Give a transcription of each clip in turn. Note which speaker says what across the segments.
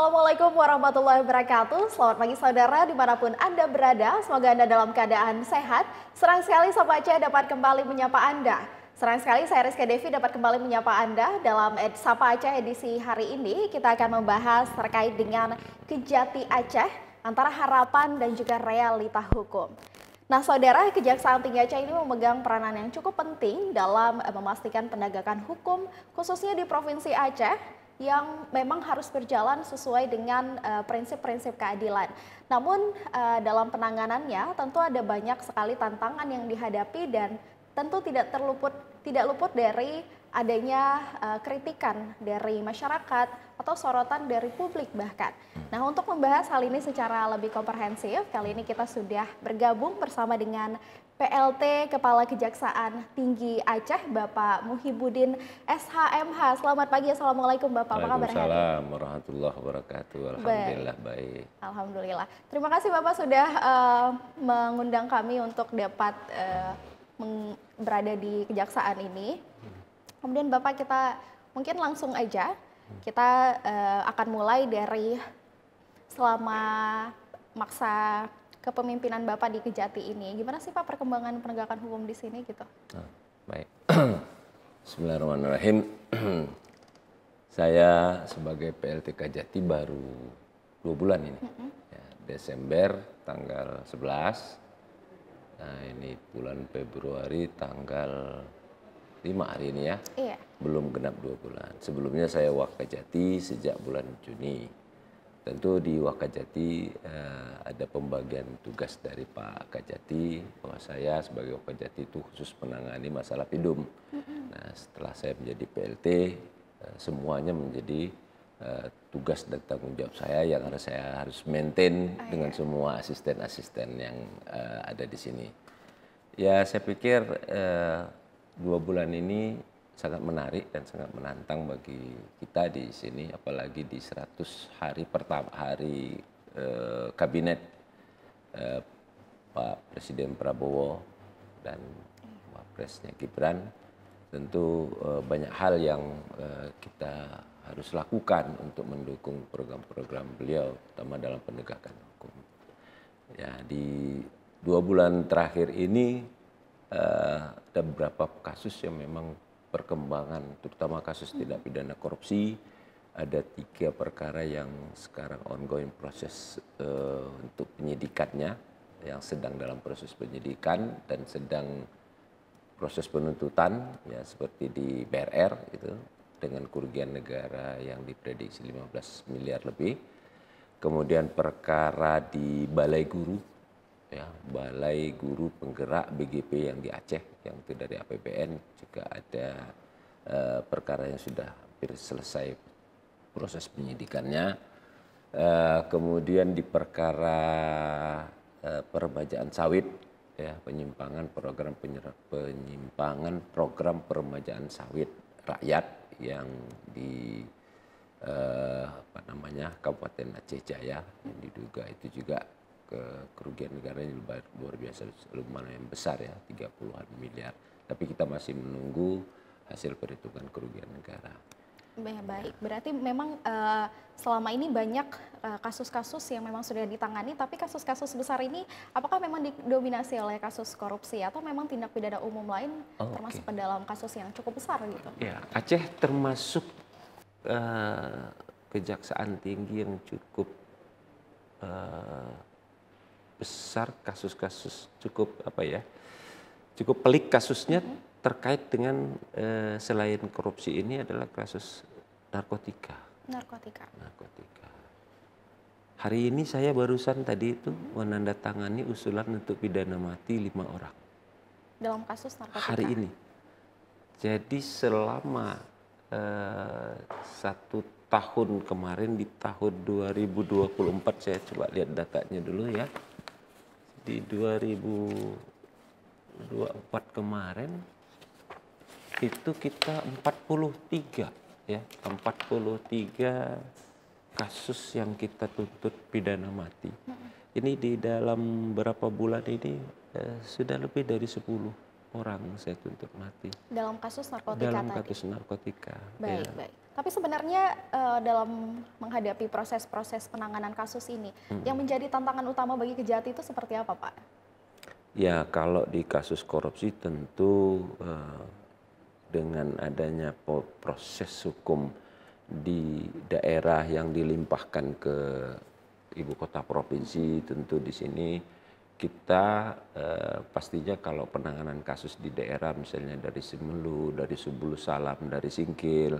Speaker 1: Assalamualaikum warahmatullahi wabarakatuh. Selamat pagi saudara dimanapun Anda berada. Semoga Anda dalam keadaan sehat. Senang sekali Sobat Aceh dapat kembali menyapa Anda. Senang sekali saya Rizky Devi dapat kembali menyapa Anda dalam Sapa Aceh edisi hari ini. Kita akan membahas terkait dengan Kejati Aceh antara harapan dan juga realita hukum. Nah saudara, Kejaksaan Tinggi Aceh ini memegang peranan yang cukup penting dalam memastikan penegakan hukum khususnya di Provinsi Aceh yang memang harus berjalan sesuai dengan prinsip-prinsip keadilan. Namun dalam penanganannya tentu ada banyak sekali tantangan yang dihadapi dan tentu tidak luput dari adanya kritikan dari masyarakat atau sorotan dari publik bahkan. Nah, untuk membahas hal ini secara lebih komprehensif, kali ini kita sudah bergabung bersama dengan PLT Kepala Kejaksaan Tinggi Aceh, Bapak Muhibudin SHMH. Selamat pagi, Assalamualaikum Bapak, apa kabar hari ini?
Speaker 2: Waalaikumsalam warahmatullahi wabarakatuh. Alhamdulillah baik.
Speaker 1: Alhamdulillah. Terima kasih Bapak sudah mengundang kami untuk dapat berada di kejaksaan ini. Kemudian Bapak, kita mungkin langsung aja, kita akan mulai dari selama masa kepemimpinan Bapak di Kejati ini. Gimana sih Pak perkembangan penegakan hukum di sini gitu?
Speaker 2: Baik. Bismillahirrahmanirrahim. Saya sebagai PLT Kejati baru 2 bulan ini. Ya, Desember tanggal 11. Nah, ini bulan Februari tanggal 5 hari ini ya.
Speaker 1: Iya.
Speaker 2: Belum genap 2 bulan. Sebelumnya saya Wakajati sejak bulan Juni. Tentu di Wakajati ada pembagian tugas dari Pak Kajati bahwa saya sebagai Wakajati itu khusus menangani masalah PIDUM. Nah, setelah saya menjadi PLT, semuanya menjadi tugas dan tanggung jawab saya yang saya harus maintain dengan semua asisten-asisten yang ada di sini. Ya, saya pikir 2 bulan ini sangat menarik dan sangat menantang bagi kita di sini, apalagi di 100 hari pertama kabinet Pak Presiden Prabowo dan Wapresnya Gibran. Tentu banyak hal yang kita harus lakukan untuk mendukung program-program beliau, terutama dalam penegakan hukum. Ya, di 2 bulan terakhir ini ada beberapa kasus yang memang perkembangan, terutama kasus tindak pidana korupsi. Ada 3 perkara yang sekarang ongoing proses untuk penyidikannya, yang sedang dalam proses penyidikan dan sedang proses penuntutan, ya seperti di BRR itu dengan kerugian negara yang diprediksi 15 miliar lebih. Kemudian perkara di Balai Guru, ya, Balai Guru Penggerak BGP yang di Aceh, yang itu dari APBN, juga ada perkara yang sudah hampir selesai proses penyidikannya. Kemudian di perkara peremajaan sawit, ya, penyimpangan program peremajaan sawit rakyat yang di Kabupaten Aceh Jaya, yang diduga itu juga kerugian negara ini luar biasa, lumayan besar ya, 30-an miliar. Tapi kita masih menunggu hasil perhitungan kerugian negara.
Speaker 1: Baik, berarti memang selama ini banyak kasus-kasus yang memang sudah ditangani, tapi kasus-kasus besar ini apakah memang didominasi oleh kasus korupsi atau memang tindak pidana umum lain termasuk ke dalam kasus yang cukup besar gitu?
Speaker 2: Ya, Aceh termasuk Kejaksaan Tinggi yang cukup besar, kasus-kasus cukup cukup pelik kasusnya. Terkait dengan selain korupsi ini adalah kasus narkotika. Hari ini saya barusan tadi itu menandatangani usulan untuk pidana mati 5 orang.
Speaker 1: Dalam kasus narkotika?
Speaker 2: Hari ini. Jadi selama 1 tahun kemarin, di tahun 2024, saya coba lihat datanya dulu ya. Di 2024 kemarin, itu kita 43 ya, 43 kasus yang kita tuntut pidana mati. Ini di dalam berapa bulan ini sudah lebih dari 10 orang saya tuntut mati.
Speaker 1: Dalam kasus narkotika
Speaker 2: Dalam
Speaker 1: tadi.
Speaker 2: kasus narkotika.
Speaker 1: Baik,
Speaker 2: Ya.
Speaker 1: baik. Tapi sebenarnya dalam menghadapi proses-proses penanganan kasus ini, yang menjadi tantangan utama bagi Kejati itu seperti apa, Pak?
Speaker 2: Ya, kalau di kasus korupsi tentu dengan adanya proses hukum di daerah yang dilimpahkan ke ibu kota provinsi, tentu di sini kita pastinya kalau penanganan kasus di daerah misalnya dari Simelu, dari Subulu Salam, dari Singkil,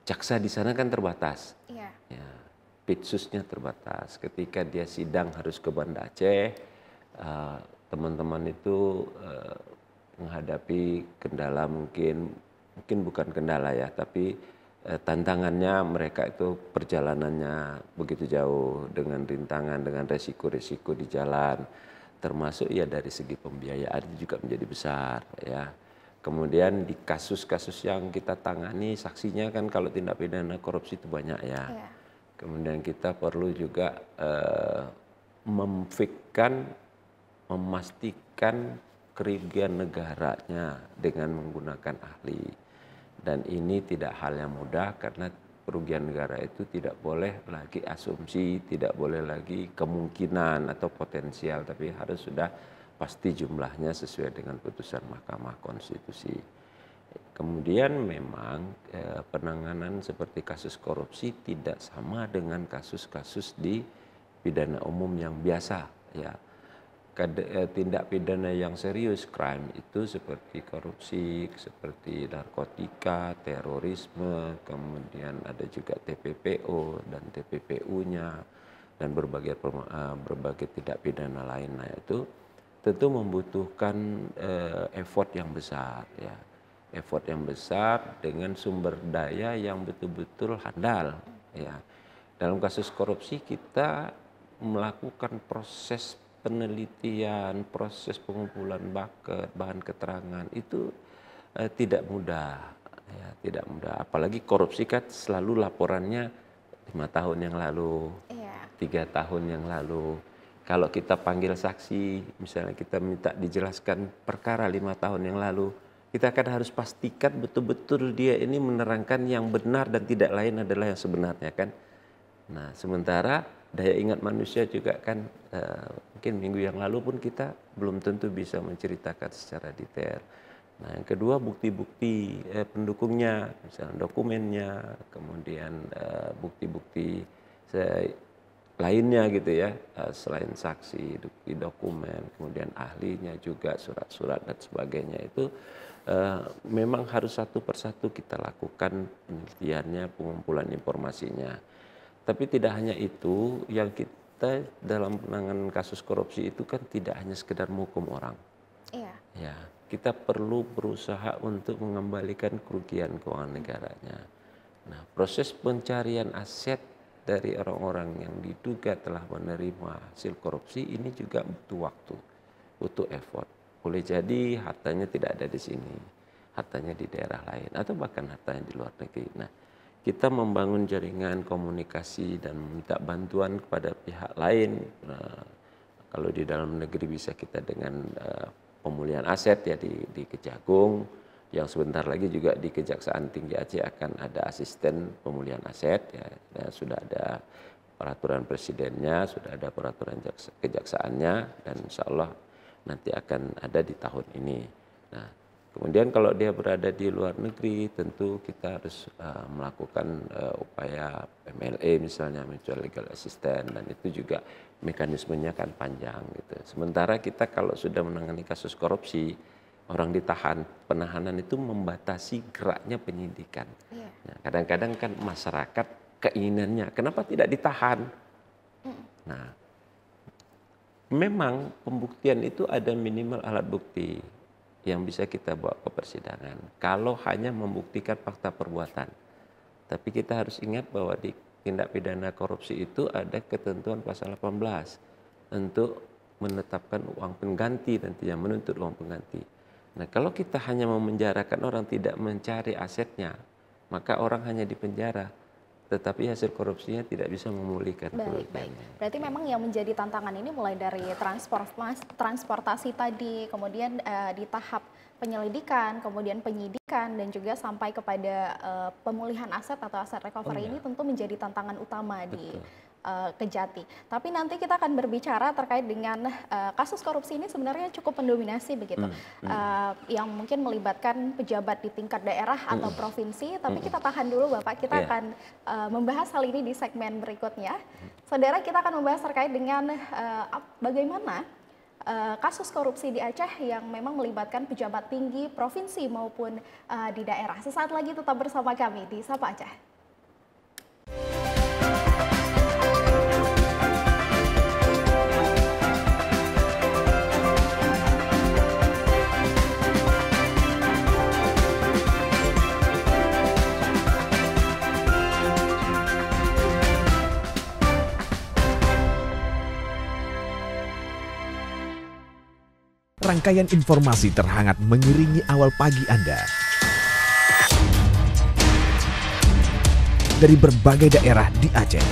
Speaker 2: jaksa di sana kan terbatas.
Speaker 1: Iya.
Speaker 2: Ya, pitsusnya terbatas. Ketika dia sidang harus ke Banda Aceh, teman-teman itu menghadapi kendala mungkin bukan kendala ya, tapi tantangannya mereka itu perjalanannya begitu jauh dengan rintangan, dengan resiko-resiko di jalan, termasuk ya dari segi pembiayaan juga menjadi besar ya. Kemudian di kasus-kasus yang kita tangani saksinya kan kalau tindak pidana korupsi itu banyak ya.
Speaker 1: Iya.
Speaker 2: Kemudian kita perlu juga memfikkan, memastikan kerugian negaranya dengan menggunakan ahli. Dan ini tidak hal yang mudah karena kerugian negara itu tidak boleh lagi asumsi, tidak boleh lagi kemungkinan atau potensial, tapi harus sudah pasti jumlahnya sesuai dengan putusan Mahkamah Konstitusi. Kemudian memang penanganan seperti kasus korupsi tidak sama dengan kasus-kasus di pidana umum yang biasa ya. Tindak pidana yang serius crime itu seperti korupsi, seperti narkotika, terorisme, kemudian ada juga TPPO dan TPPU-nya dan berbagai tindak pidana lainnya itu tentu membutuhkan effort yang besar ya. Effort yang besar dengan sumber daya yang betul-betul handal ya. Dalam kasus korupsi kita melakukan proses penelitian, proses pengumpulan bahan keterangan itu tidak mudah ya, tidak mudah. Apalagi korupsi kan selalu laporannya 5 tahun yang lalu, 3 tahun yang lalu. Kalau kita panggil saksi, misalnya kita minta dijelaskan perkara 5 tahun yang lalu, kita akan harus pastikan betul-betul dia ini menerangkan yang benar dan tidak lain adalah yang sebenarnya kan. Nah, sementara daya ingat manusia juga kan mungkin minggu yang lalu pun kita belum tentu bisa menceritakan secara detail. Nah, yang kedua bukti-bukti pendukungnya, misalnya dokumennya, kemudian bukti-bukti lainnya gitu ya, selain saksi, bukti dokumen, kemudian ahlinya juga, surat-surat dan sebagainya itu memang harus satu persatu kita lakukan penelitiannya, pengumpulan informasinya. Tapi tidak hanya itu, yang kita dalam penanganan kasus korupsi itu kan tidak hanya sekedar menghukum orang.
Speaker 1: Iya.
Speaker 2: Ya, kita perlu berusaha untuk mengembalikan kerugian keuangan negaranya. Nah, proses pencarian aset dari orang-orang yang diduga telah menerima hasil korupsi ini juga butuh waktu, butuh effort. Boleh jadi hartanya tidak ada di sini, hartanya di daerah lain, atau bahkan hartanya di luar negeri. Nah, kita membangun jaringan komunikasi dan meminta bantuan kepada pihak lain. Nah, kalau di dalam negeri bisa kita dengan pemulihan aset ya di Kejagung, yang sebentar lagi juga di Kejaksaan Tinggi Aceh akan ada asisten pemulihan aset ya. Dan sudah ada peraturan presidennya, sudah ada peraturan kejaksaannya, dan insya Allah nanti akan ada di tahun ini. Nah, kemudian kalau dia berada di luar negeri, tentu kita harus melakukan upaya MLA misalnya, mutual legal assistance, dan itu juga mekanismenya kan panjang gitu. Sementara kita kalau sudah menangani kasus korupsi, orang ditahan, penahanan itu membatasi geraknya penyidikan. Nah, kadang-kadang kan masyarakat keinginannya, kenapa tidak ditahan? Nah, memang pembuktian itu ada minimal alat bukti yang bisa kita bawa ke persidangan. Kalau hanya membuktikan fakta perbuatan. Tapi kita harus ingat bahwa di tindak pidana korupsi itu ada ketentuan pasal 18 untuk menetapkan uang pengganti nantinya, menuntut uang pengganti. Nah, kalau kita hanya memenjarakan orang tidak mencari asetnya, maka orang hanya dipenjara, tetapi hasil korupsinya tidak bisa memulihkan
Speaker 1: Baik.
Speaker 2: kerugiannya.
Speaker 1: Berarti memang yang menjadi tantangan ini mulai dari transportasi tadi, kemudian di tahap penyelidikan, kemudian penyidikan, dan juga sampai kepada pemulihan aset atau aset recovery ini tentu menjadi tantangan utama di Kejati. Tapi nanti kita akan berbicara terkait dengan kasus korupsi ini sebenarnya cukup mendominasi begitu, yang mungkin melibatkan pejabat di tingkat daerah atau provinsi. Tapi kita tahan dulu Bapak, kita akan membahas hal ini di segmen berikutnya. Saudara, kita akan membahas terkait dengan bagaimana kasus korupsi di Aceh yang memang melibatkan pejabat tinggi provinsi maupun di daerah. Sesaat lagi tetap bersama kami di Sapa Aceh.
Speaker 3: Rangkaian informasi terhangat mengiringi awal pagi Anda. Dari berbagai daerah di Aceh.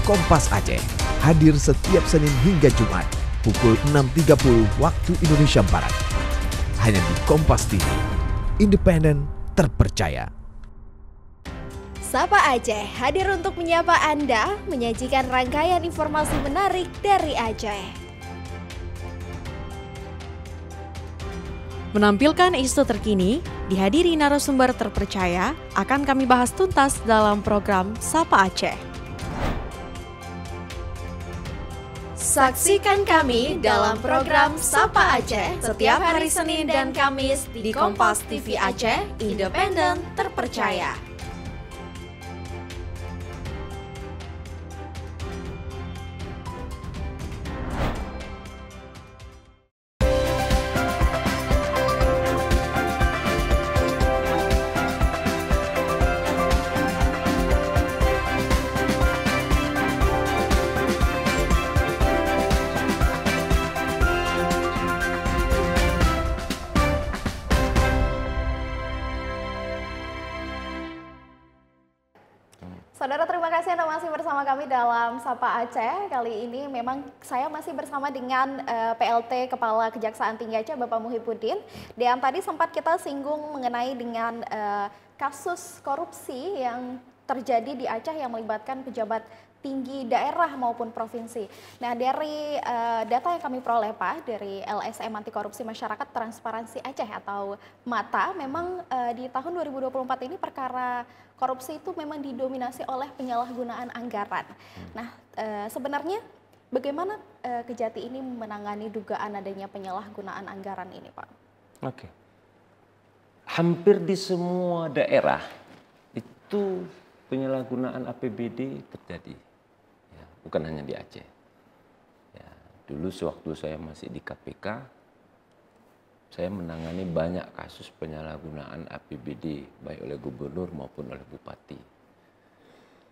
Speaker 3: Kompas Aceh hadir setiap Senin hingga Jumat pukul 6.30 waktu Indonesia Barat. Hanya di Kompas TV, independen, terpercaya.
Speaker 1: Sapa Aceh hadir untuk menyapa Anda, menyajikan rangkaian informasi menarik dari Aceh.
Speaker 4: Menampilkan isu terkini, dihadiri narasumber terpercaya, akan kami bahas tuntas dalam program Sapa Aceh.
Speaker 1: Saksikan kami dalam program Sapa Aceh setiap hari Senin dan Kamis di Kompas TV Aceh, independen, terpercaya. Saudara, terima kasih Anda masih bersama kami dalam Sapa Aceh. Kali ini memang saya masih bersama dengan PLT Kepala Kejaksaan Tinggi Aceh, Bapak Muhyiddin. Dan tadi sempat kita singgung mengenai dengan kasus korupsi yang terjadi di Aceh yang melibatkan pejabat tinggi daerah maupun provinsi. Nah, dari data yang kami peroleh Pak, dari LSM Anti Korupsi Masyarakat Transparansi Aceh atau MATA, memang di tahun 2024 ini perkara korupsi itu memang didominasi oleh penyalahgunaan anggaran. Nah, sebenarnya bagaimana Kejati ini menangani dugaan adanya penyalahgunaan anggaran ini Pak?
Speaker 2: Oke. Hampir di semua daerah itu penyalahgunaan APBD terjadi. Bukan hanya di Aceh. Ya, dulu sewaktu saya masih di KPK, saya menangani banyak kasus penyalahgunaan APBD, baik oleh gubernur maupun oleh bupati.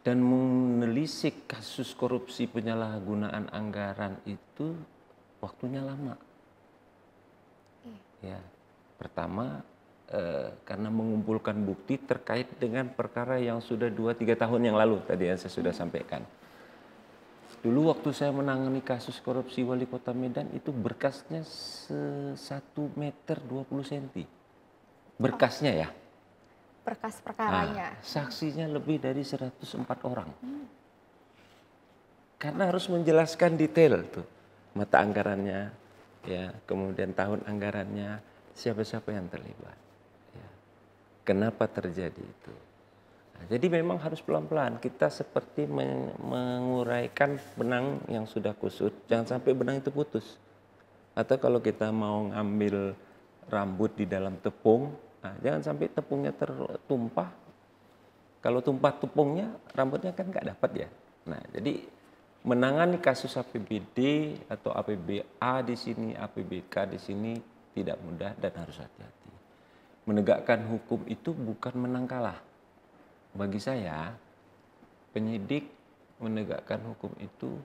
Speaker 2: Dan menelisik kasus korupsi penyalahgunaan anggaran itu waktunya lama. Ya, pertama karena mengumpulkan bukti terkait dengan perkara yang sudah 2-3 tahun yang lalu tadi yang saya sudah sampaikan. Dulu waktu saya menangani kasus korupsi wali kota Medan itu berkasnya 1 meter 20 cm. Berkasnya ya.
Speaker 1: Berkas perkaranya.
Speaker 2: Nah, saksinya lebih dari 104 orang. Karena harus menjelaskan detail tuh. Mata anggarannya, ya, kemudian tahun anggarannya, siapa-siapa yang terlibat. Ya. Kenapa terjadi itu? Jadi memang harus pelan-pelan, kita seperti menguraikan benang yang sudah kusut, jangan sampai benang itu putus. Atau kalau kita mau ngambil rambut di dalam tepung, nah jangan sampai tepungnya tertumpah. Kalau tumpah tepungnya, rambutnya kan nggak dapat ya. Nah jadi menangani kasus APBD atau APBA di sini, APBK di sini tidak mudah dan harus hati-hati. Menegakkan hukum itu bukan menang kalah. Bagi saya, penyidik menegakkan hukum itu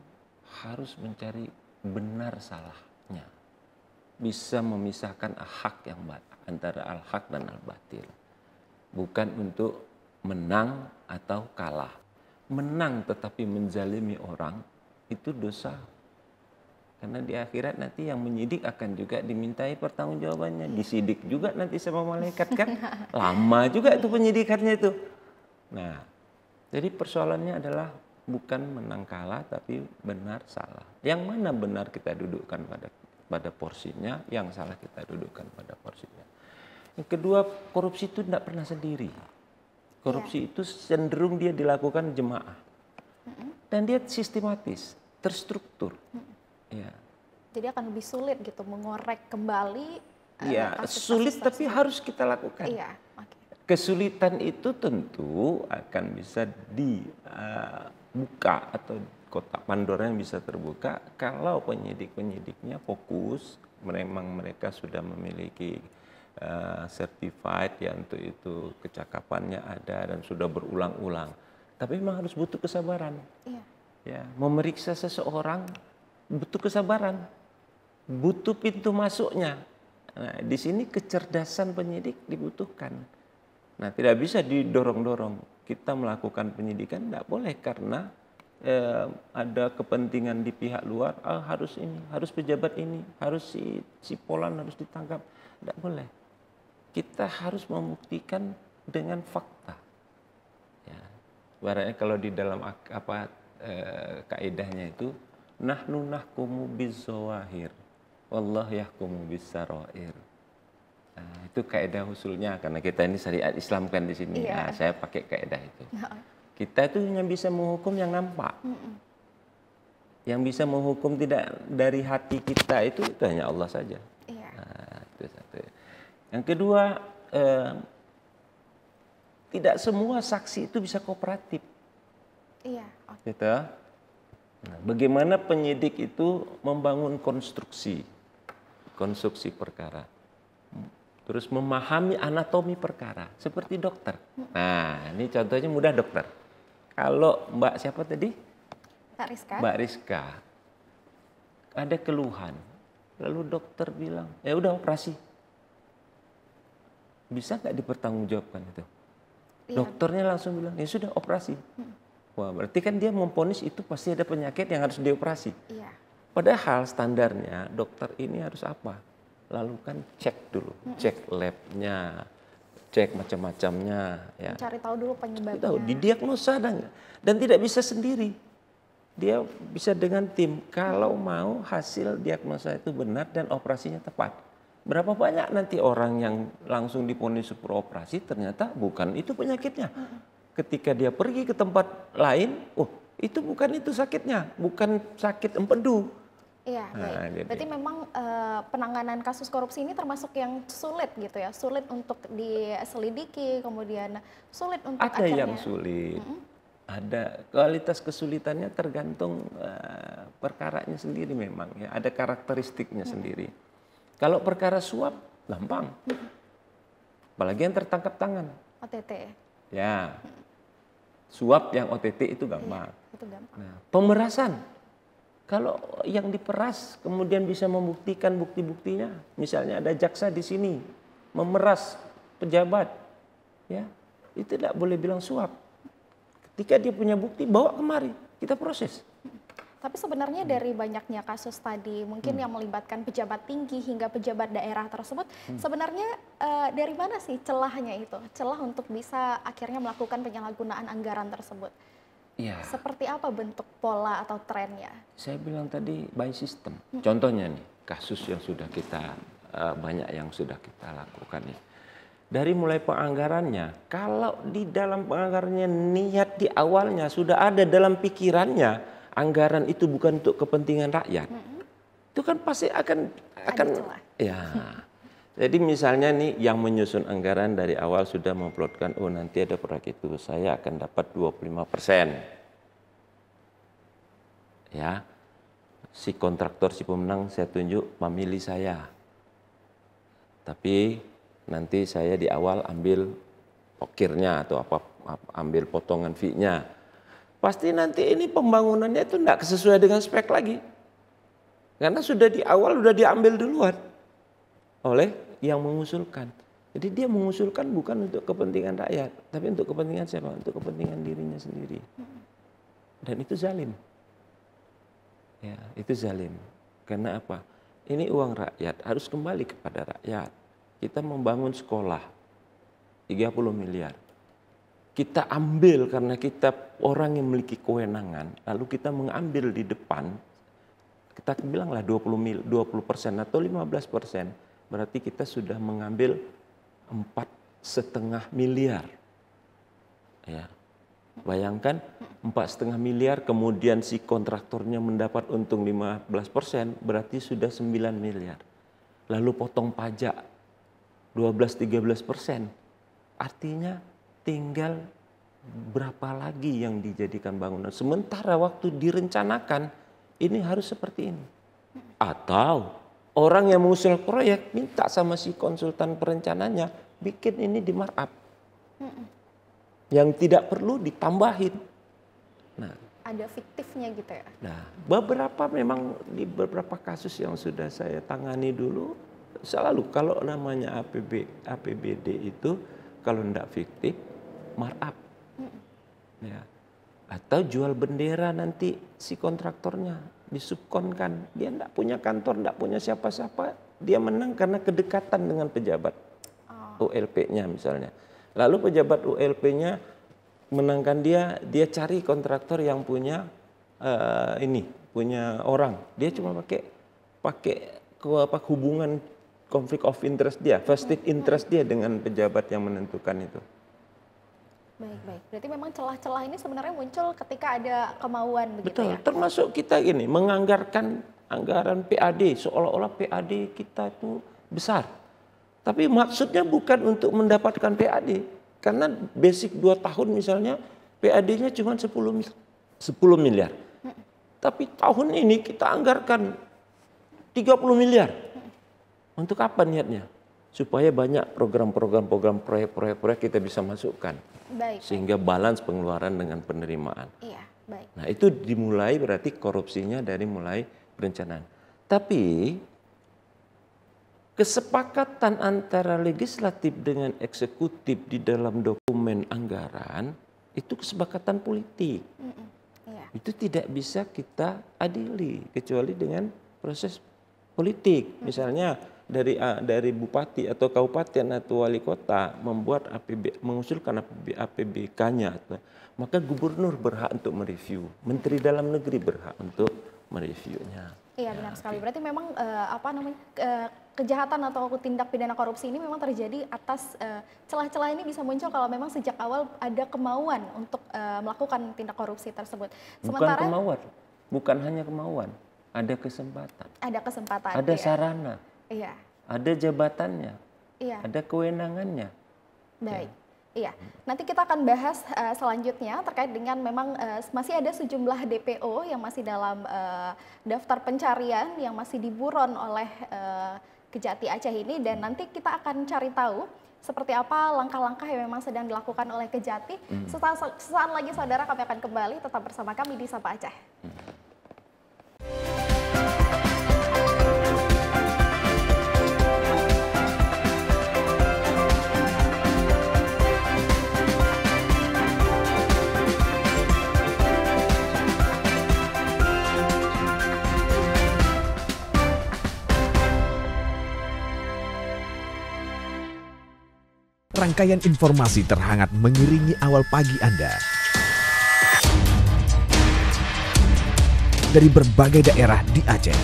Speaker 2: harus mencari benar salahnya. bisa memisahkan hak antara al-haq dan al-batil. Bukan untuk menang atau kalah. Menang tetapi menzalimi orang itu dosa. Karena di akhirat nanti yang menyidik akan juga dimintai pertanggungjawabannya. Disidik juga nanti sama malaikat kan. Lama juga itu penyidikannya itu. Nah, jadi persoalannya adalah bukan menang kalah tapi benar salah. Yang mana benar kita dudukkan pada porsinya, yang salah kita dudukkan pada porsinya. Yang kedua, korupsi itu tidak pernah sendiri. Korupsi itu cenderung dia dilakukan jemaah. Dan dia sistematis, terstruktur. Ya.
Speaker 1: Jadi akan lebih sulit gitu mengorek kembali.
Speaker 2: Iya, sulit tapi harus kita lakukan.
Speaker 1: Iya. Okay.
Speaker 2: Kesulitan itu tentu akan bisa dibuka atau kotak Pandora yang bisa terbuka kalau penyidik-penyidiknya fokus, memang mereka sudah memiliki certified ya untuk itu, kecakapannya ada dan sudah berulang-ulang. Tapi memang harus butuh kesabaran. Iya. Ya, memeriksa seseorang butuh kesabaran, butuh pintu masuknya. Nah, di sini kecerdasan penyidik dibutuhkan. Nah, tidak bisa didorong-dorong. Kita melakukan penyidikan tidak boleh karena ada kepentingan di pihak luar. Harus ini, harus pejabat ini, harus si Polan harus ditangkap. Tidak boleh. Kita harus membuktikan dengan fakta. Ya. Ibaratnya kalau di dalam kaidahnya itu, nahnu nahkumu bizzawahir, wallah yahkumu bissarair. Nah, itu kaidah usulnya karena kita ini syariat Islam kan di sini. Iya. Nah, saya pakai kaidah itu. Kita itu hanya bisa menghukum yang nampak. Yang bisa menghukum tidak dari hati kita itu hanya Allah saja. Iya. Nah, itu satu. Yang kedua, tidak semua saksi itu bisa kooperatif. Iya. Okay. Gitu. Nah, bagaimana penyidik itu membangun konstruksi perkara, terus memahami anatomi perkara seperti dokter. Nah, ini contohnya mudah dokter. Kalau Mbak siapa tadi? Mbak Rizka. Ada keluhan, lalu dokter bilang, ya udah operasi. Bisa nggak dipertanggungjawabkan itu? Iya. Dokternya langsung bilang, ya sudah operasi. Wah, berarti kan dia memvonis itu pasti ada penyakit yang harus dioperasi. Iya. Padahal standarnya dokter ini harus apa? Lalu kan cek dulu, cek labnya, cek macam-macamnya. Ya.
Speaker 1: Cari tahu dulu penyebabnya.
Speaker 2: Tahu, didiagnosa dan tidak bisa sendiri. Dia bisa dengan tim. Kalau mau hasil diagnosa itu benar dan operasinya tepat. Berapa banyak nanti orang yang langsung divonis super operasi ternyata bukan itu penyakitnya. Ketika dia pergi ke tempat lain, itu bukan itu sakitnya, bukan sakit empedu. Iya, baik. Berarti memang penanganan kasus korupsi ini termasuk yang sulit gitu ya, sulit untuk diselidiki, kemudian sulit untuk ada akhirnya. Yang sulit, ada kualitas kesulitannya tergantung perkaranya sendiri memang ya, ada karakteristiknya sendiri. Kalau perkara suap gampang, apalagi yang tertangkap tangan.
Speaker 1: OTT.
Speaker 2: Ya, suap yang OTT itu gampang.
Speaker 1: Iya, itu gampang.
Speaker 2: Nah, pemerasan, kalau yang diperas kemudian bisa membuktikan bukti-buktinya, misalnya ada jaksa di sini memeras pejabat, ya itu tidak boleh bilang suap. Ketika dia punya bukti, bawa kemari, kita proses.
Speaker 1: Tapi sebenarnya dari banyaknya kasus tadi, mungkin yang melibatkan pejabat tinggi hingga pejabat daerah tersebut, sebenarnya dari mana sih celahnya itu? Celah untuk bisa akhirnya melakukan penyalahgunaan anggaran tersebut. Ya. Seperti apa bentuk pola atau trennya?
Speaker 2: Saya bilang tadi by system. Contohnya nih, kasus yang sudah kita, banyak yang sudah kita lakukan nih. Dari mulai penganggarannya, kalau di dalam penganggarannya niat di awalnya sudah ada dalam pikirannya, anggaran itu bukan untuk kepentingan rakyat, itu kan pasti akan ya. Jadi misalnya nih yang menyusun anggaran dari awal sudah memplotkan, nanti ada proyek itu saya akan dapat 25%. Ya, si kontraktor, si pemenang saya tunjuk memilih saya. Tapi nanti saya di awal ambil pokirnya atau ambil potongan fee-nya. Pasti nanti ini pembangunannya itu tidak sesuai dengan spek lagi. Karena sudah di awal sudah diambil duluan. oleh yang mengusulkan. Jadi dia mengusulkan bukan untuk kepentingan rakyat, tapi untuk kepentingan siapa? Untuk kepentingan dirinya sendiri. Dan itu zalim. Ya, itu zalim. Karena apa? Ini uang rakyat harus kembali kepada rakyat. Kita membangun sekolah 30 miliar. Kita ambil karena kita orang yang memiliki kewenangan, lalu kita mengambil di depan, kita bilanglah 20% atau 15%, berarti kita sudah mengambil 4,5 miliar. Ya. Bayangkan 4,5 miliar, kemudian si kontraktornya mendapat untung 15%, berarti sudah 9 miliar. Lalu potong pajak 12-13%, artinya tinggal berapa lagi yang dijadikan bangunan. Sementara waktu direncanakan ini harus seperti ini. Atau orang yang mengusul proyek minta sama si konsultan perencananya bikin ini di markup. Yang tidak perlu ditambahin. Nah,
Speaker 1: ada fiktifnya gitu ya.
Speaker 2: Nah, beberapa memang di beberapa kasus yang sudah saya tangani dulu selalu kalau namanya APBD itu kalau tidak fiktif markup. Ya. Atau jual bendera nanti si kontraktornya disubkonkan. Dia tidak punya kantor, tidak punya siapa-siapa. Dia menang karena kedekatan dengan pejabat ULP-nya misalnya. Lalu pejabat ULP-nya menangkan dia cari kontraktor yang punya punya orang. Dia cuma pakai hubungan konflik of interest dia, vested interest dia dengan pejabat yang menentukan itu.
Speaker 1: Baik. Berarti memang celah-celah ini sebenarnya muncul ketika ada kemauan begitu.
Speaker 2: Betul,
Speaker 1: ya?
Speaker 2: termasuk kita ini menganggarkan anggaran PAD, seolah-olah PAD kita itu besar. Tapi maksudnya bukan untuk mendapatkan PAD. Karena basic 2 tahun misalnya PAD-nya cuma 10 miliar. Tapi tahun ini kita anggarkan 30 miliar. Untuk apa niatnya? Supaya banyak program-program proyek-proyek kita bisa masukkan.
Speaker 1: Baik.
Speaker 2: Sehingga balance pengeluaran dengan penerimaan.
Speaker 1: Iya, baik.
Speaker 2: Nah, itu dimulai berarti korupsinya dari mulai perencanaan. Tapi kesepakatan antara legislatif dengan eksekutif di dalam dokumen anggaran itu kesepakatan politik.
Speaker 1: Iya.
Speaker 2: Itu tidak bisa kita adili kecuali dengan proses politik. Misalnya dari bupati atau kabupaten atau wali kota membuat mengusulkan APBK-nya, maka gubernur berhak untuk mereview, menteri dalam negeri berhak untuk mereviewnya.
Speaker 1: Iya, benar sekali. Berarti memang kejahatan atau tindak pidana korupsi ini memang terjadi atas celah-celah ini bisa muncul kalau memang sejak awal ada kemauan untuk melakukan tindak korupsi tersebut.
Speaker 2: Bukan kemauan, bukan hanya kemauan, ada kesempatan.
Speaker 1: Ada kesempatan.
Speaker 2: Ada sarana.
Speaker 1: Iya.
Speaker 2: Ada jabatannya.
Speaker 1: Iya.
Speaker 2: Ada kewenangannya.
Speaker 1: Baik. Iya, nanti kita akan bahas selanjutnya terkait dengan memang masih ada sejumlah DPO yang masih dalam daftar pencarian yang masih diburon oleh Kejati Aceh ini, dan nanti kita akan cari tahu seperti apa langkah-langkah yang memang sedang dilakukan oleh Kejati. Sesaat lagi saudara kami akan kembali, tetap bersama kami di Sapa Aceh.
Speaker 3: Rangkaian informasi terhangat mengiringi awal pagi Anda. Dari berbagai daerah di Aceh.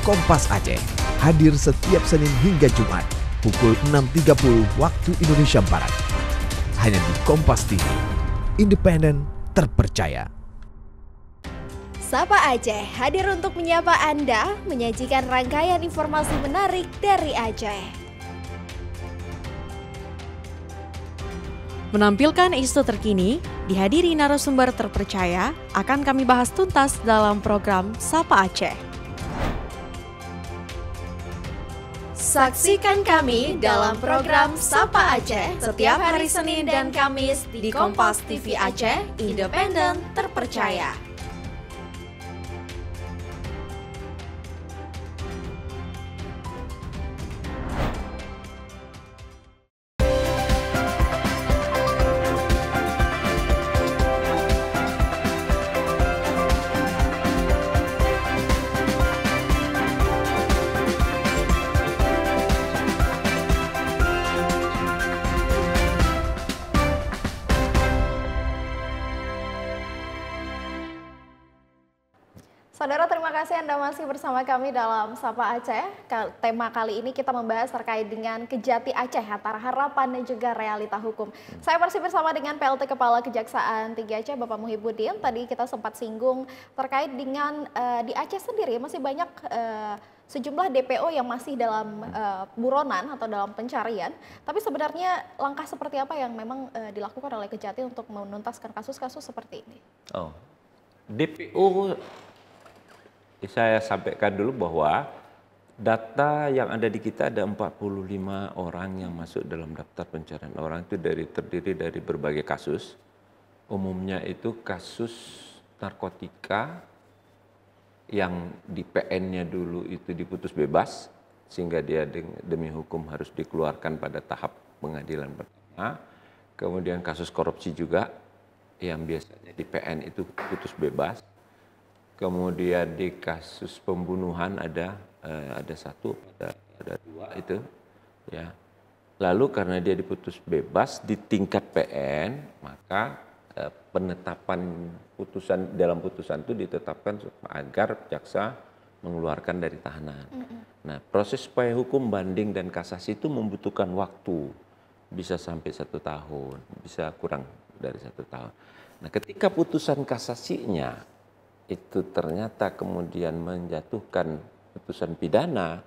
Speaker 3: Kompas Aceh hadir setiap Senin hingga Jumat pukul 6.30 waktu Indonesia Barat. Hanya di Kompas TV, independen, terpercaya.
Speaker 1: Sapa Aceh hadir untuk menyapa Anda, menyajikan rangkaian informasi menarik dari Aceh.
Speaker 4: Menampilkan isu terkini, dihadiri narasumber terpercaya, akan kami bahas tuntas dalam program Sapa Aceh. Saksikan kami dalam program Sapa Aceh setiap hari Senin dan Kamis di Kompas TV Aceh, independen, terpercaya.
Speaker 1: Saudara, terima kasih Anda masih bersama kami dalam Sapa Aceh. Tema kali ini kita membahas terkait dengan Kejati Aceh, antara harapan dan juga realita hukum. Saya masih bersama dengan PLT Kepala Kejaksaan Tinggi Aceh, Bapak Muhibbuddin. Tadi kita sempat singgung terkait dengan di Aceh sendiri masih banyak sejumlah DPO yang masih dalam buronan atau dalam pencarian. Tapi sebenarnya langkah seperti apa yang memang dilakukan oleh Kejati untuk menuntaskan kasus-kasus seperti ini?
Speaker 2: Oh, DPO saya sampaikan dulu bahwa data yang ada di kita ada 45 orang yang masuk dalam daftar pencarian orang, itu terdiri dari berbagai kasus. Umumnya itu kasus narkotika yang di PN-nya dulu itu diputus bebas sehingga dia demi hukum harus dikeluarkan pada tahap pengadilan pertama. Kemudian kasus korupsi juga yang biasanya di PN itu putus bebas. Kemudian di kasus pembunuhan ada satu, ada dua itu, ya. Lalu karena dia diputus bebas di tingkat PN, maka penetapan dalam putusan itu ditetapkan agar jaksa mengeluarkan dari tahanan. Nah, proses upaya hukum banding dan kasasi itu membutuhkan waktu, bisa sampai 1 tahun, bisa kurang dari 1 tahun. Nah, ketika putusan kasasinya itu ternyata kemudian menjatuhkan putusan pidana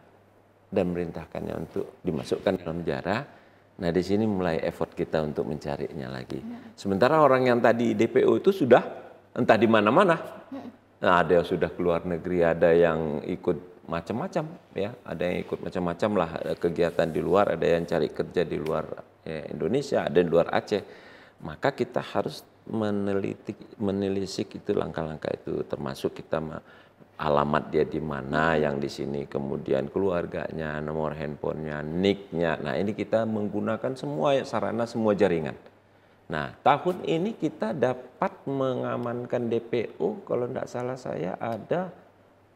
Speaker 2: dan merintahkannya untuk dimasukkan dalam penjara. Nah, di sini mulai effort kita untuk mencarinya lagi. Sementara orang yang tadi DPO itu sudah entah di mana-mana. Nah, ada yang sudah keluar negeri, ada yang ikut macam-macam, ya. Ada yang ikut macam-macam lah kegiatan di luar, ada yang cari kerja di luar Indonesia, ada di luar Aceh. Maka kita harus menelisik itu langkah-langkah itu, termasuk kita alamat dia di mana yang di sini, kemudian keluarganya, nomor handphonenya, nicknya. Nah, ini kita menggunakan semua sarana, semua jaringan. Nah, tahun ini kita dapat mengamankan DPO, kalau tidak salah saya ada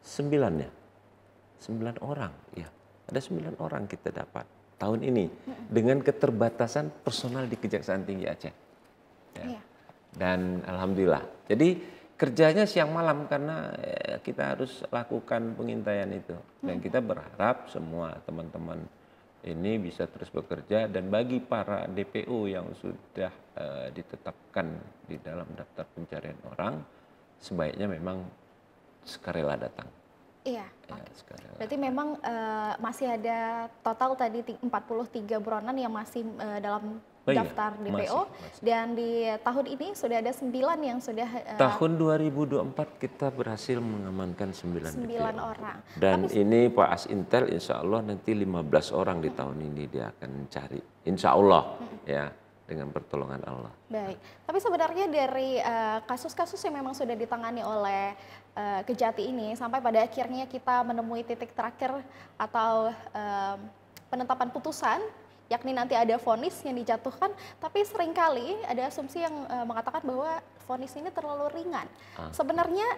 Speaker 2: 9 ya, 9 orang ya, ada 9 orang kita dapat tahun ini dengan keterbatasan personal di Kejaksaan Tinggi Aceh. Ya. Dan alhamdulillah, jadi kerjanya siang malam karena kita harus lakukan pengintaian itu. Dan kita berharap semua teman-teman ini bisa terus bekerja, dan bagi para DPO yang sudah ditetapkan di dalam daftar pencarian orang, sebaiknya memang sukarela datang.
Speaker 1: Iya.
Speaker 2: Ya,
Speaker 1: berarti memang masih ada total tadi 43 buronan yang masih dalam daftar DPO, masih. Dan di tahun ini sudah ada 9 yang sudah
Speaker 2: tahun 2024 kita berhasil mengamankan 9 DPO.
Speaker 1: orang.
Speaker 2: Dan ini Pak Asintel insya Allah nanti 15 orang di tahun ini dia akan mencari, insya Allah ya, dengan pertolongan Allah.
Speaker 1: Baik, tapi sebenarnya dari kasus-kasus yang memang sudah ditangani oleh Kejati ini sampai pada akhirnya kita menemui titik terakhir atau penetapan putusan, yakni nanti ada vonis yang dijatuhkan, tapi seringkali ada asumsi yang mengatakan bahwa vonis ini terlalu ringan. Sebenarnya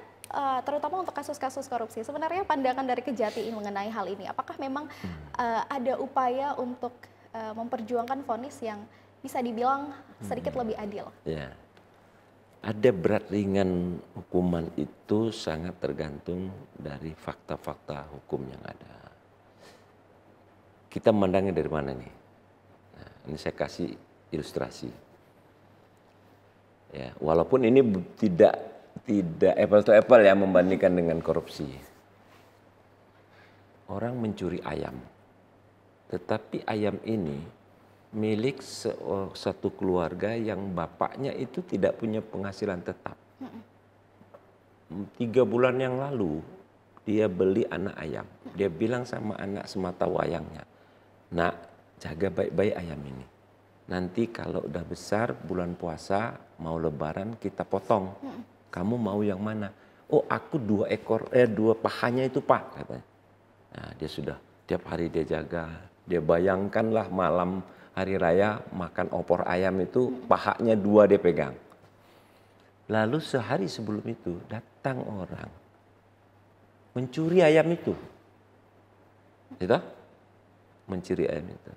Speaker 1: terutama untuk kasus-kasus korupsi, sebenarnya pandangan dari Kejati ini mengenai hal ini, apakah memang ada upaya untuk memperjuangkan vonis yang bisa dibilang sedikit lebih adil?
Speaker 2: Ya, ada berat ringan hukuman itu sangat tergantung dari fakta-fakta hukum yang ada. Kita memandangnya dari mana nih? Ini saya kasih ilustrasi. Ya, walaupun ini tidak apple to apple ya membandingkan dengan korupsi. Orang mencuri ayam, tetapi ayam ini milik satu keluarga yang bapaknya itu tidak punya penghasilan tetap. 3 bulan yang lalu dia beli anak ayam. Dia bilang sama anak semata wayangnya, nak, jaga baik-baik ayam ini. Nanti kalau udah besar bulan puasa mau lebaran kita potong. Kamu mau yang mana? Oh, aku 2 pahanya itu Pak, katanya. Nah, dia sudah tiap hari dia jaga. Dia bayangkanlah malam hari raya makan opor ayam itu pahanya 2 dia pegang. Lalu sehari sebelum itu datang orang mencuri ayam itu. Gitu? Mencuri ayam itu.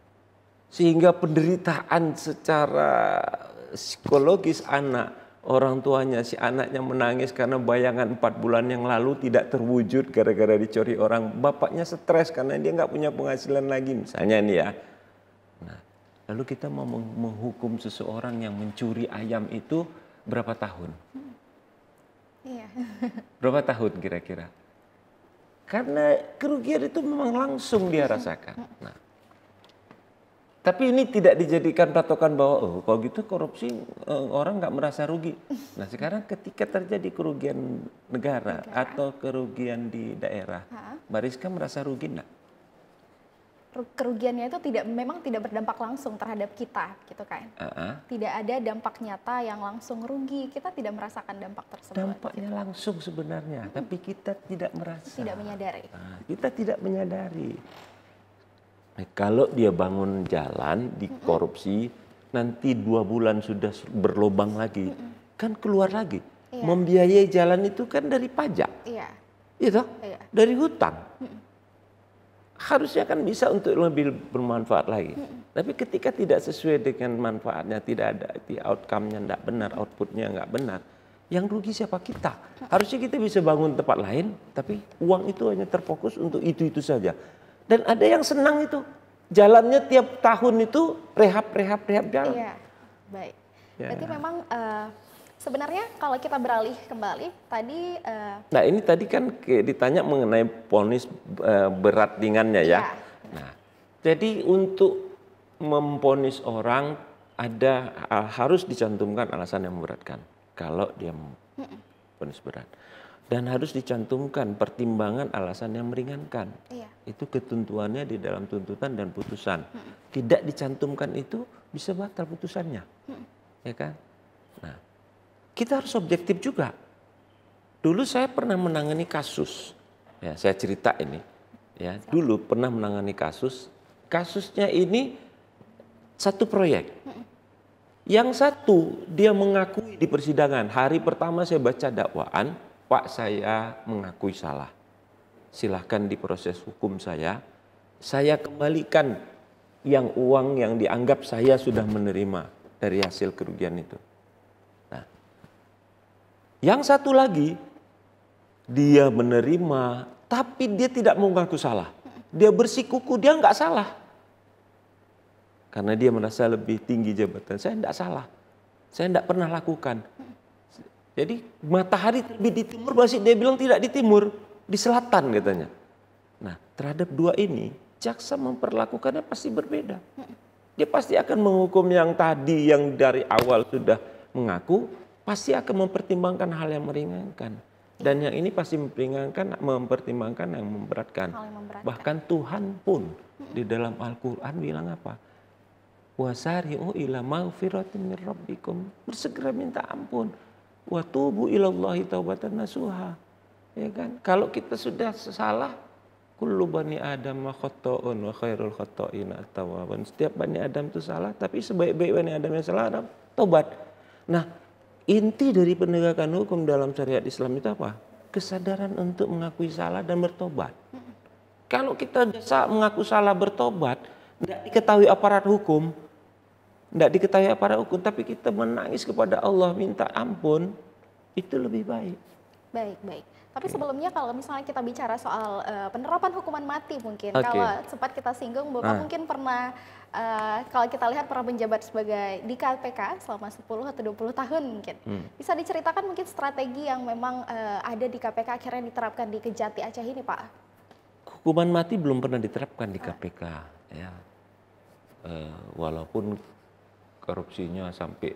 Speaker 2: Sehingga penderitaan secara psikologis anak, orang tuanya, si anaknya menangis karena bayangan 4 bulan yang lalu tidak terwujud gara-gara dicuri orang. Bapaknya stres karena dia nggak punya penghasilan lagi, misalnya nih ya. Nah, lalu kita mau menghukum seseorang yang mencuri ayam itu berapa tahun?
Speaker 1: Iya.
Speaker 2: Berapa tahun kira-kira? Karena kerugian itu memang langsung dia rasakan. Nah, tapi ini tidak dijadikan patokan bahwa oh kalau gitu korupsi orang nggak merasa rugi. Nah sekarang ketika terjadi kerugian negara atau kerugian di daerah, Mbak Rizka merasa rugi nggak?
Speaker 1: Kerugiannya itu memang tidak berdampak langsung terhadap kita, gitu kan? Tidak ada dampak nyata yang langsung rugi. Kita tidak merasakan dampak tersebut.
Speaker 2: Dampaknya langsung sebenarnya, tapi kita tidak merasa.
Speaker 1: Tidak menyadari.
Speaker 2: Nah, kita tidak menyadari. Kalau dia bangun jalan di korupsi, nanti 2 bulan sudah berlobang lagi, kan keluar lagi. Membiayai jalan itu kan dari pajak, gitu, dari hutang. Harusnya kan bisa untuk lebih bermanfaat lagi. Tapi ketika tidak sesuai dengan manfaatnya, tidak ada outcome-nya tidak benar, output-nya nggak benar, yang rugi siapa? Kita. Harusnya kita bisa bangun tempat lain, tapi uang itu hanya terfokus untuk itu saja. Dan ada yang senang itu, jalannya tiap tahun itu rehab jalan.
Speaker 1: Iya, baik. Berarti memang sebenarnya kalau kita beralih kembali tadi.
Speaker 2: Nah ini tadi kan ditanya mengenai vonis berat ringannya ya. Nah, jadi untuk memvonis orang harus dicantumkan alasan yang memberatkan. Kalau dia vonis berat. Dan harus dicantumkan pertimbangan alasan yang meringankan. Itu ketentuannya di dalam tuntutan dan putusan. Tidak dicantumkan itu bisa batal putusannya. Ya kan? Nah, kita harus objektif juga. Dulu saya pernah menangani kasus. Ya, saya cerita ini. Ya, dulu pernah menangani kasus. Kasusnya ini satu proyek. Yang satu dia mengakui di persidangan. Hari pertama saya baca dakwaan, Pak, saya mengakui salah. Silahkan diproses hukum saya kembalikan yang uang yang dianggap saya sudah menerima dari hasil kerugian itu. Nah, yang satu lagi, dia menerima, tapi dia tidak mau mengaku salah. Dia bersikuku, dia nggak salah. Karena dia merasa lebih tinggi jabatan, saya tidak salah. Saya tidak pernah lakukan. Jadi matahari terbit di timur, masih dia bilang tidak di timur, di selatan katanya. Nah terhadap 2 ini, jaksa memperlakukannya pasti berbeda. Dia pasti akan menghukum yang tadi, yang dari awal sudah mengaku, pasti akan mempertimbangkan hal yang meringankan. Dan yang ini pasti mempertimbangkan yang memberatkan. Bahkan Tuhan pun di dalam Al-Quran bilang apa? Wasari'u ila maghfiratin min rabbikum. Bersegera minta ampun. Wa tubu ilallahi taubatan nasuha. Ya kan? Kalau kita sudah salah, kullu bani adam khata'un wa khairul khata'ina at-tawwabun. Setiap bani Adam itu salah, tapi sebaik-baik bani Adam yang salah adalah tobat. Nah, inti dari penegakan hukum dalam syariat Islam itu apa? Kesadaran untuk mengakui salah dan bertobat. Kalau kita mengaku salah bertobat, tidak diketahui aparat hukum, tapi kita menangis kepada Allah minta ampun, itu lebih baik.
Speaker 1: Baik. Tapi sebelumnya kalau misalnya kita bicara soal penerapan hukuman mati mungkin, kalau sempat kita singgung, Bapak mungkin pernah, kalau kita lihat pernah menjabat sebagai di KPK selama 10 atau 20 tahun mungkin. Bisa diceritakan mungkin strategi yang memang ada di KPK akhirnya diterapkan di Kejati Aceh ini, Pak?
Speaker 2: Hukuman mati belum pernah diterapkan di KPK. Ya. Walaupun korupsinya sampai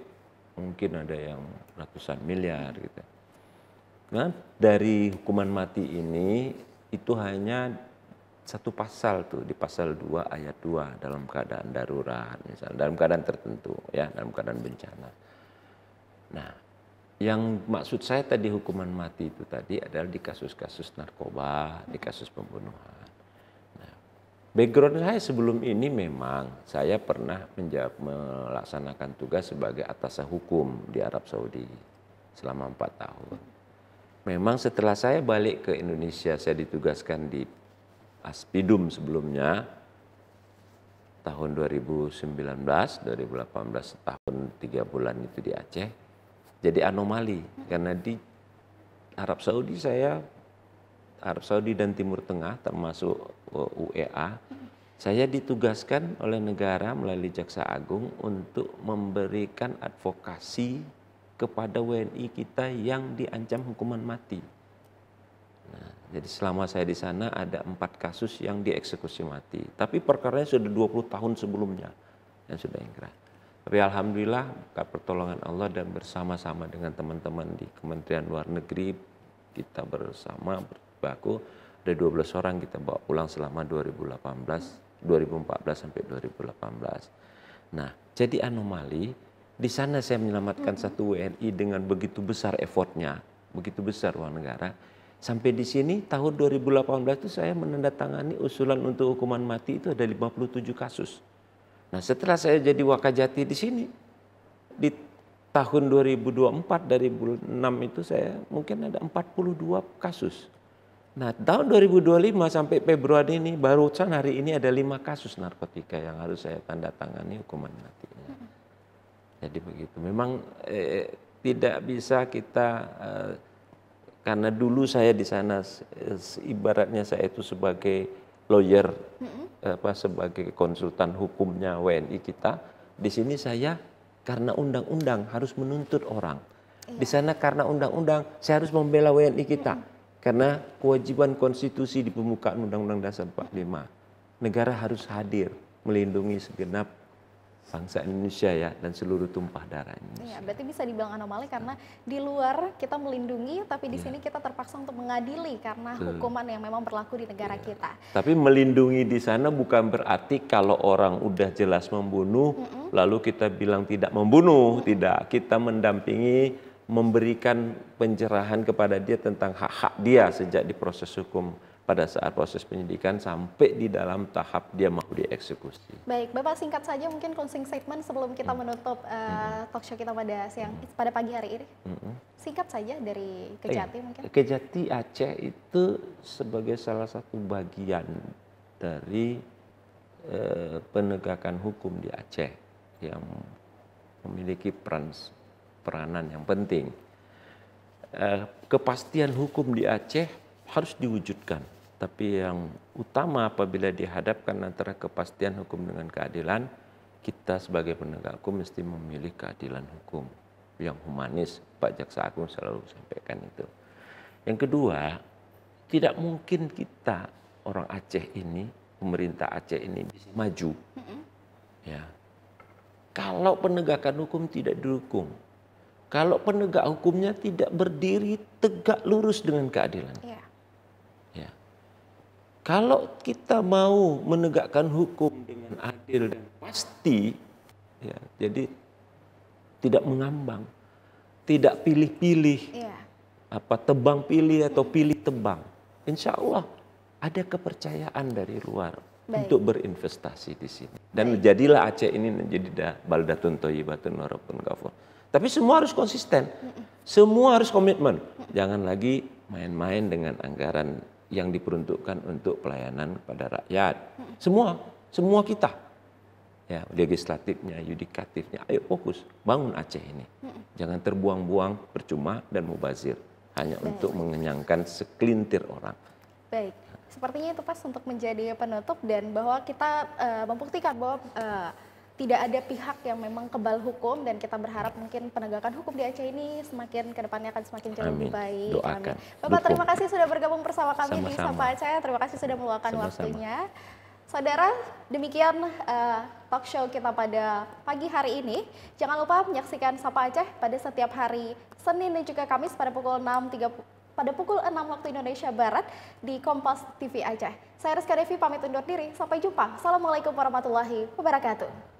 Speaker 2: mungkin ada yang ratusan miliar gitu. Nah, dari hukuman mati ini itu hanya satu pasal tuh, di pasal 2 ayat 2 dalam keadaan darurat misalnya, dalam keadaan tertentu ya, dalam keadaan bencana. Nah, yang maksud saya tadi hukuman mati itu tadi adalah di kasus-kasus narkoba, di kasus pembunuhan. Nah, background saya sebelum ini memang saya pernah melaksanakan tugas sebagai atasan hukum di Arab Saudi selama 4 tahun. Memang setelah saya balik ke Indonesia, saya ditugaskan di Aspidum sebelumnya, tahun 2019, 2018, tahun 3 bulan itu di Aceh. Jadi anomali, karena di Arab Saudi dan Timur Tengah termasuk UEA, saya ditugaskan oleh negara melalui Jaksa Agung untuk memberikan advokasi kepada WNI kita yang diancam hukuman mati. Nah, jadi selama saya di sana ada 4 kasus yang dieksekusi mati. Tapi perkaranya sudah 20 tahun sebelumnya yang sudah ingkrah. Tapi alhamdulillah pertolongan Allah dan bersama-sama dengan teman-teman di Kementerian Luar Negeri, kita bersama berbaku, ada 12 orang kita bawa pulang selama 2014 sampai 2018. Nah, jadi anomali, di sana saya menyelamatkan satu WNI dengan begitu besar effortnya, begitu besar uang negara. Sampai di sini tahun 2018 itu saya menandatangani usulan untuk hukuman mati itu ada 57 kasus. Nah, setelah saya jadi Wakajati di sini, di tahun 2024 dari bulan 6 itu saya mungkin ada 42 kasus. Nah, tahun 2025 sampai Februari ini, barusan hari ini ada 5 kasus narkotika yang harus saya tanda tangani hukuman matinya. Jadi begitu. Memang tidak bisa kita, karena dulu saya di sana ibaratnya saya itu sebagai lawyer, sebagai konsultan hukumnya WNI kita. Di sini saya karena undang-undang harus menuntut orang. Di sana karena undang-undang saya harus membela WNI kita. Karena kewajiban konstitusi di pembukaan Undang-Undang Dasar 45. Negara harus hadir melindungi segenap bangsa Indonesia ya, dan seluruh tumpah darah Indonesia.
Speaker 1: Iya, berarti bisa dibilang anomali karena di luar kita melindungi, tapi di sini kita terpaksa untuk mengadili karena hukuman yang memang berlaku di negara kita.
Speaker 2: Tapi melindungi di sana bukan berarti kalau orang udah jelas membunuh, lalu kita bilang tidak membunuh, tidak. Kita mendampingi, memberikan pencerahan kepada dia tentang hak-hak dia sejak di proses hukum, pada saat proses penyidikan sampai di dalam tahap dia mau dieksekusi.
Speaker 1: Baik, Bapak singkat saja mungkin closing statement sebelum kita menutup talk show kita pada pagi hari ini. Singkat saja dari Kejati mungkin.
Speaker 2: Kejati Aceh itu sebagai salah satu bagian dari penegakan hukum di Aceh yang memiliki peranan yang penting. Kepastian hukum di Aceh harus diwujudkan. Tapi yang utama apabila dihadapkan antara kepastian hukum dengan keadilan, kita sebagai penegak hukum mesti memilih keadilan hukum yang humanis. Pak Jaksa Agung selalu sampaikan itu. Yang kedua, tidak mungkin kita orang Aceh ini, pemerintah Aceh ini bisa maju. Ya. Kalau penegakan hukum tidak didukung, kalau penegak hukumnya tidak berdiri tegak lurus dengan keadilan. Ya. Kalau kita mau menegakkan hukum dengan adil dan pasti, ya, jadi tidak mengambang, tidak pilih-pilih, tebang pilih atau pilih tebang. Insya Allah ada kepercayaan dari luar untuk berinvestasi di sini. Dan jadilah Aceh ini menjadi baldatun thayyibatun wa rabbun ghafur. Tapi semua harus konsisten, semua harus komitmen. Jangan lagi main-main dengan anggaran yang diperuntukkan untuk pelayanan kepada rakyat. Semua kita. Ya, legislatifnya, yudikatifnya, ayo fokus bangun Aceh ini. Jangan terbuang-buang percuma dan mubazir hanya untuk mengenyangkan sekelintir orang.
Speaker 1: Baik. Sepertinya itu pas untuk menjadi penutup dan bahwa kita membuktikan bahwa tidak ada pihak yang memang kebal hukum dan kita berharap mungkin penegakan hukum di Aceh ini semakin ke depannya akan semakin jauh lebih baik.
Speaker 2: Doakan.
Speaker 1: Bapak terima kasih sudah bergabung bersama kami di
Speaker 2: Sama-sama.
Speaker 1: Sapa Aceh. Terima kasih sudah meluangkan waktunya. Saudara, demikian talk show kita pada pagi hari ini. Jangan lupa menyaksikan Sapa Aceh pada setiap hari Senin dan juga Kamis pada pukul 6.30 pada pukul 6 waktu Indonesia Barat di Kompas TV Aceh. Saya Rizka Devi pamit undur diri, sampai jumpa. Assalamualaikum warahmatullahi wabarakatuh.